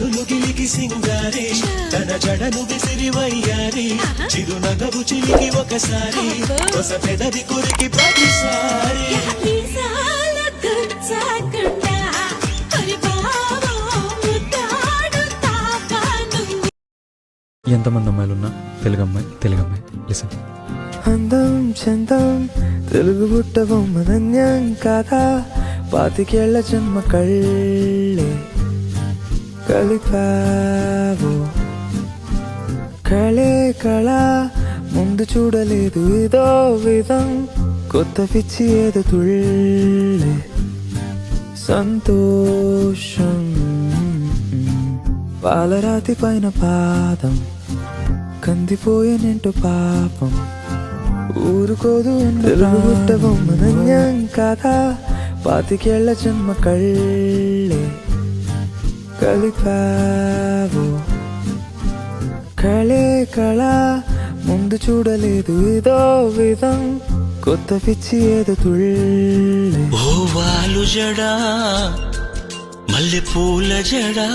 కనులు గిలికి సింగారి తన జడను విసిరి వయ్యారి చిరునగవు చిలికి ఒకసారి కొస పెదవి కొరికి ప్రతిసారి ఎంతమంది అమ్మాయిలున్నా తెలుగమ్మాయి లిసన్. అందం చందం తెలుగు బుట్ట బొమ్మధన్యం కాదా పాతికేళ్ల జన్మ కళ్ళే కలిపావు కళే కళ ముందు చూడలేదు ఇదో విధం కొత్త పిచ్చి ఏదో తుళ్ళే సంతోషం పాలరాతి పైన పాదం కందిపోయేనేంటో పాపం ఊరుకోదు తెలుగు బుట్ట బొమ్మధన్యం కాదా పాతికేళ్ల జన్మ కళ్ళే కలిపావు కళే కళ ముందు చూడలేదు ఇదో విధం కొత్త పిచ్చి ఏదో తుళ్ళే ఓ వాలు జడా మల్లె పూల జడా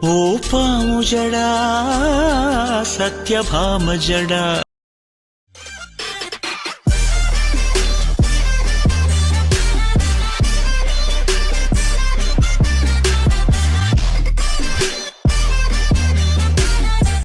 ఓ పాము జడా సత్యభామ జడా